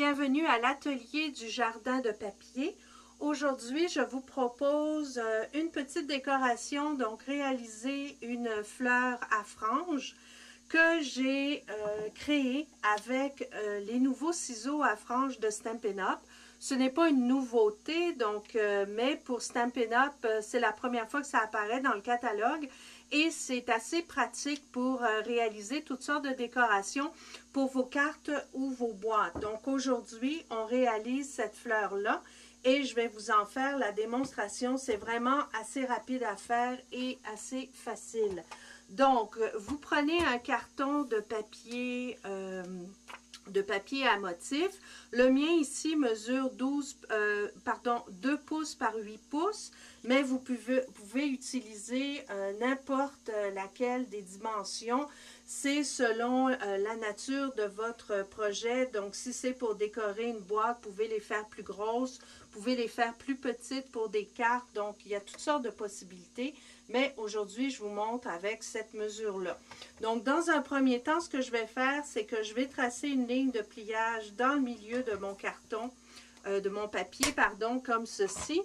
bienvenue à l'atelier du jardin de papier. Aujourd'hui, je vous propose une petite décoration, donc réaliser une fleur à franges que j'ai créée avec les nouveaux ciseaux à franges de Stampin' Up. Ce n'est pas une nouveauté, donc, mais pour Stampin' Up, c'est la première fois que ça apparaît dans le catalogue et c'est assez pratique pour réaliser toutes sortes de décorations pour vos cartes ou vos boîtes. Donc aujourd'hui, on réalise cette fleur-là et je vais vous en faire la démonstration. C'est vraiment assez rapide à faire et assez facile. Donc, vous prenez un carton de papier à motif. Le mien ici mesure 2 pouces par 8 pouces, mais vous pouvez utiliser n'importe laquelle des dimensions. C'est selon la nature de votre projet. Donc, si c'est pour décorer une boîte, vous pouvez les faire plus grosses, vous pouvez les faire plus petites pour des cartes. Donc, il y a toutes sortes de possibilités. Mais aujourd'hui, je vous montre avec cette mesure-là. Donc, dans un premier temps, ce que je vais faire, c'est que je vais tracer une ligne de pliage dans le milieu de mon carton, de mon papier, pardon, comme ceci.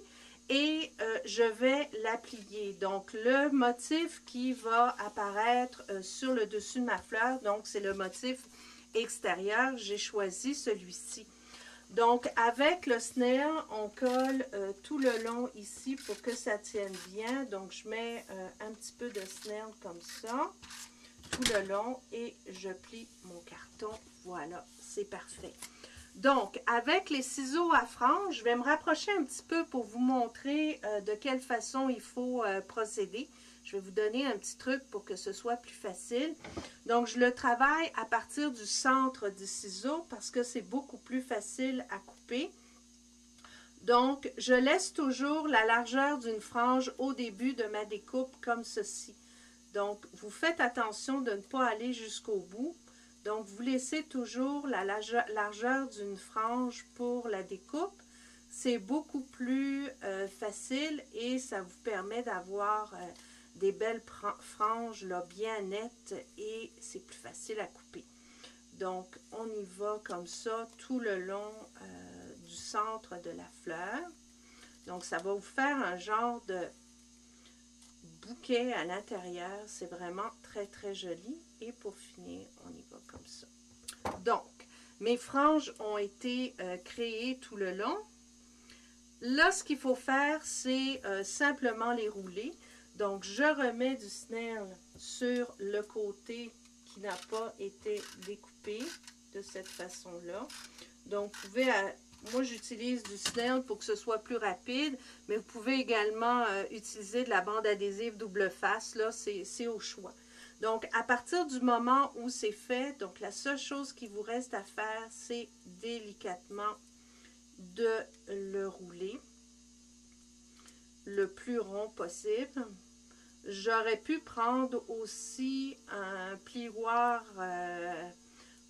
Et je vais la plier. Donc, le motif qui va apparaître sur le dessus de ma fleur, donc c'est le motif extérieur. J'ai choisi celui-ci. Donc, avec le snail, on colle tout le long ici pour que ça tienne bien. Donc, je mets un petit peu de snail comme ça, tout le long, et je plie mon carton. Voilà, c'est parfait. Donc, avec les ciseaux à franges, je vais me rapprocher un petit peu pour vous montrer de quelle façon il faut procéder. Je vais vous donner un petit truc pour que ce soit plus facile. Donc, je le travaille à partir du centre du ciseau parce que c'est beaucoup plus facile à couper. Donc, je laisse toujours la largeur d'une frange au début de ma découpe comme ceci. Donc, vous faites attention de ne pas aller jusqu'au bout. Donc, vous laissez toujours la largeur d'une frange pour la découpe. C'est beaucoup plus facile et ça vous permet d'avoir des belles franges là, bien nettes et c'est plus facile à couper. Donc, on y va comme ça tout le long du centre de la fleur. Donc, ça va vous faire un genre de bouquet à l'intérieur. C'est vraiment très, très joli. Et pour finir, on y va comme ça. Donc, mes franges ont été créées tout le long. Là, ce qu'il faut faire, c'est simplement les rouler. Donc, je remets du snail sur le côté qui n'a pas été découpé de cette façon-là. Donc, vous pouvez, moi j'utilise du snail pour que ce soit plus rapide, mais vous pouvez également utiliser de la bande adhésive double face, là, c'est au choix. Donc, à partir du moment où c'est fait, donc la seule chose qui vous reste à faire, c'est délicatement de le rouler le plus rond possible. J'aurais pu prendre aussi un plioir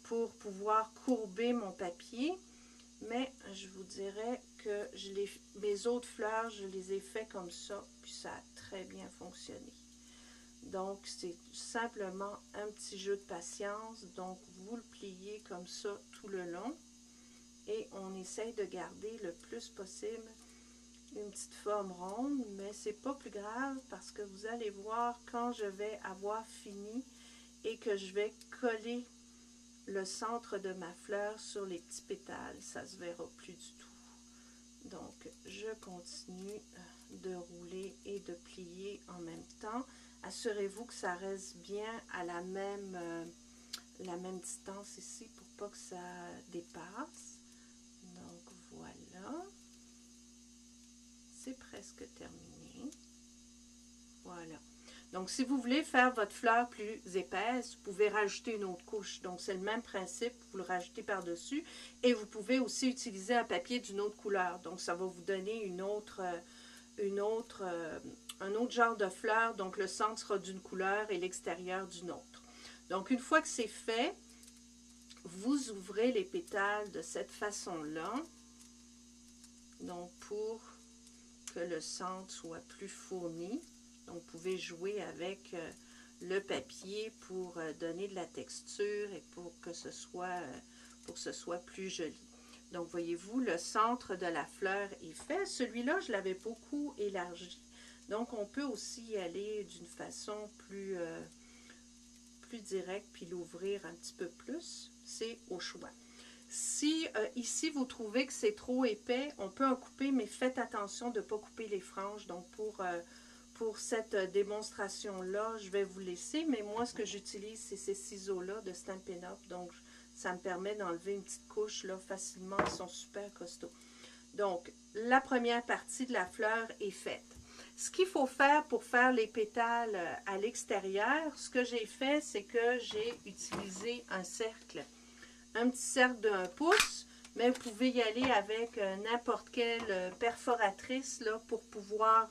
pour pouvoir courber mon papier, mais je vous dirais que mes autres fleurs, je les ai fait comme ça, puis ça a très bien fonctionné. Donc, c'est simplement un petit jeu de patience. Donc, vous le pliez comme ça tout le long et on essaye de garder le plus possible une petite forme ronde, mais c'est pas plus grave parce que vous allez voir quand je vais avoir fini et que je vais coller le centre de ma fleur sur les petits pétales, ça se verra plus du tout. Donc, je continue de rouler et de plier en même temps. Assurez-vous que ça reste bien à la même distance ici pour pas que ça dépasse. Donc, voilà. C'est presque terminé. Voilà. Donc, si vous voulez faire votre fleur plus épaisse, vous pouvez rajouter une autre couche. Donc, c'est le même principe, vous le rajoutez par-dessus. Et vous pouvez aussi utiliser un papier d'une autre couleur. Donc, ça va vous donner un autre genre de fleur. Donc, le centre sera d'une couleur et l'extérieur d'une autre. Donc, une fois que c'est fait, vous ouvrez les pétales de cette façon-là. Donc, pour que le centre soit plus fourni. Donc, vous pouvez jouer avec le papier pour donner de la texture et pour que ce soit plus joli. Donc, voyez-vous, le centre de la fleur est fait. Celui-là, je l'avais beaucoup élargi. Donc, on peut aussi y aller d'une façon plus directe, puis l'ouvrir un petit peu plus. C'est au choix. Si ici, vous trouvez que c'est trop épais, on peut en couper, mais faites attention de ne pas couper les franges. Donc, pour cette démonstration-là, je vais vous laisser. Mais moi, ce que j'utilise, c'est ces ciseaux-là de Stampin' Up. Donc, ça me permet d'enlever une petite couche là, facilement. Ils sont super costauds. Donc, la première partie de la fleur est faite. Ce qu'il faut faire pour faire les pétales à l'extérieur, ce que j'ai fait, c'est que j'ai utilisé un cercle. Un petit cercle d'1 pouce, mais vous pouvez y aller avec n'importe quelle perforatrice là, pour pouvoir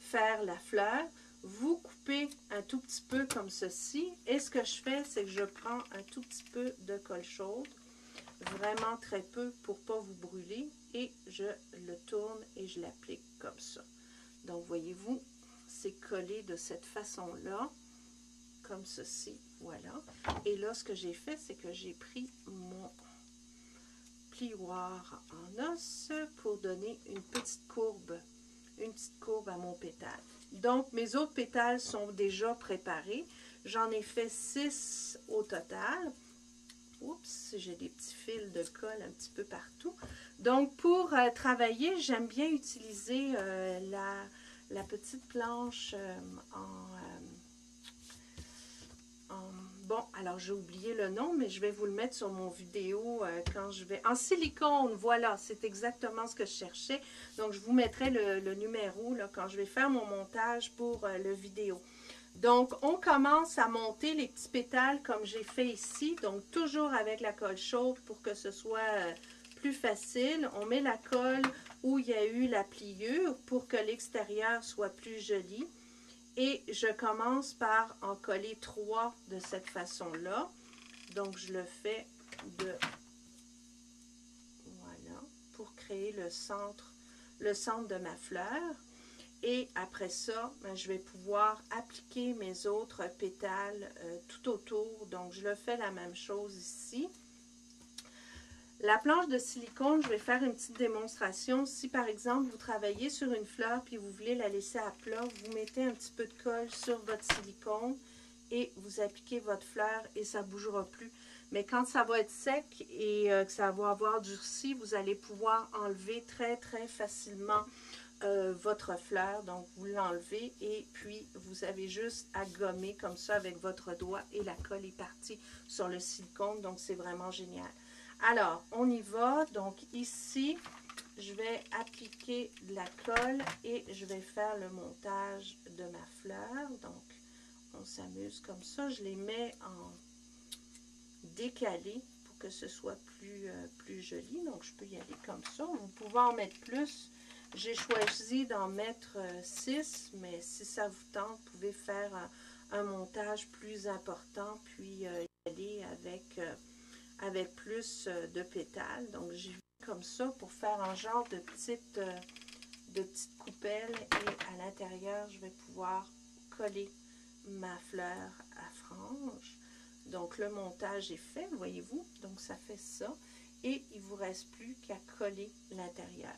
faire la fleur. Vous coupez un tout petit peu comme ceci. Et ce que je fais, c'est que je prends un tout petit peu de colle chaude, vraiment très peu pour ne pas vous brûler, et je le tourne et je l'applique comme ça. Donc, voyez-vous, c'est collé de cette façon-là, comme ceci, voilà. Et là, ce que j'ai fait, c'est que j'ai pris mon plioir en os pour donner une petite courbe à mon pétale. Donc, mes autres pétales sont déjà préparés. J'en ai fait 6 au total. Oups, j'ai des petits fils de colle un petit peu partout. Donc, pour travailler, j'aime bien utiliser la petite planche bon, alors j'ai oublié le nom, mais je vais vous le mettre sur mon vidéo quand je vais... En silicone, voilà, c'est exactement ce que je cherchais. Donc, je vous mettrai le numéro là, quand je vais faire mon montage pour le vidéo. Donc, on commence à monter les petits pétales comme j'ai fait ici. Donc, toujours avec la colle chaude pour que ce soit plus facile. On met la colle où il y a eu la pliure pour que l'extérieur soit plus joli. Et je commence par en coller 3 de cette façon-là. Donc, je le fais voilà, pour créer le centre de ma fleur. Et après ça, je vais pouvoir appliquer mes autres pétales tout autour. Donc, je le fais la même chose ici. La planche de silicone, je vais faire une petite démonstration. Si par exemple, vous travaillez sur une fleur puis vous voulez la laisser à plat, vous mettez un petit peu de colle sur votre silicone et vous appliquez votre fleur et ça ne bougera plus. Mais quand ça va être sec et que ça va avoir durci, vous allez pouvoir enlever très très facilement votre fleur. Donc, vous l'enlevez et puis vous avez juste à gommer comme ça avec votre doigt et la colle est partie sur le silicone. Donc, c'est vraiment génial. Alors, on y va. Donc, ici, je vais appliquer de la colle et je vais faire le montage de ma fleur. Donc, on s'amuse comme ça. Je les mets en décalé pour que ce soit plus joli. Donc, je peux y aller comme ça. Vous pouvez en mettre plus. J'ai choisi d'en mettre 6, mais si ça vous tente, vous pouvez faire un montage plus important, puis y aller avec plus de pétales. Donc, j'ai vu comme ça pour faire un genre de petite coupelle et à l'intérieur, je vais pouvoir coller ma fleur à franges. Donc, le montage est fait, voyez-vous. Donc, ça fait ça. Et il ne vous reste plus qu'à coller l'intérieur.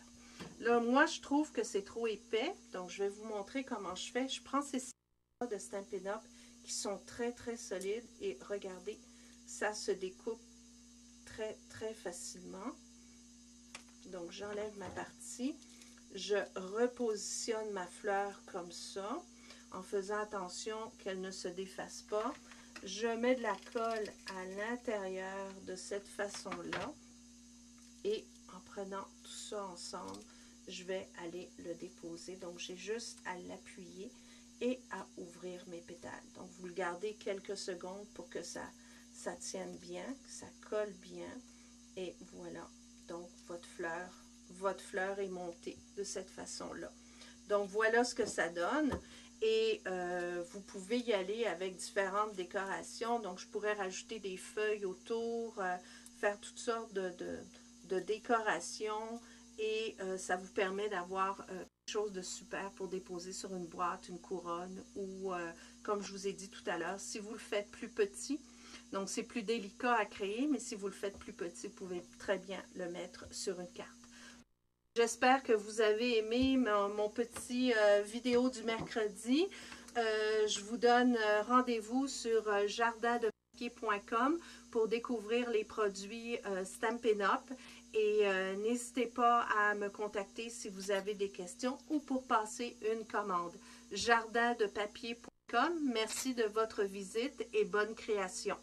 Là, moi, je trouve que c'est trop épais. Donc, je vais vous montrer comment je fais. Je prends ces ciseaux de Stampin' Up qui sont très, très solides. Et regardez, ça se découpe très, très facilement. Donc, j'enlève ma partie. Je repositionne ma fleur comme ça, en faisant attention qu'elle ne se défasse pas. Je mets de la colle à l'intérieur de cette façon-là. Et en prenant tout ça ensemble, je vais aller le déposer. Donc, j'ai juste à l'appuyer et à ouvrir mes pétales. Donc, vous le gardez quelques secondes pour que ça tienne bien, que ça colle bien. Et voilà. Donc, votre fleur est montée de cette façon-là. Donc, voilà ce que ça donne. Et vous pouvez y aller avec différentes décorations. Donc, je pourrais rajouter des feuilles autour, faire toutes sortes de décorations. Et ça vous permet d'avoir quelque chose de super pour déposer sur une boîte, une couronne. Ou, comme je vous ai dit tout à l'heure, si vous le faites plus petit, Donc, c'est plus délicat à créer, mais si vous le faites plus petit, vous pouvez très bien le mettre sur une carte. J'espère que vous avez aimé mon petit vidéo du mercredi. Je vous donne rendez-vous sur jardindepapier.com pour découvrir les produits Stampin' Up! Et n'hésitez pas à me contacter si vous avez des questions ou pour passer une commande. Jardindepapier.com. Merci de votre visite et bonne création.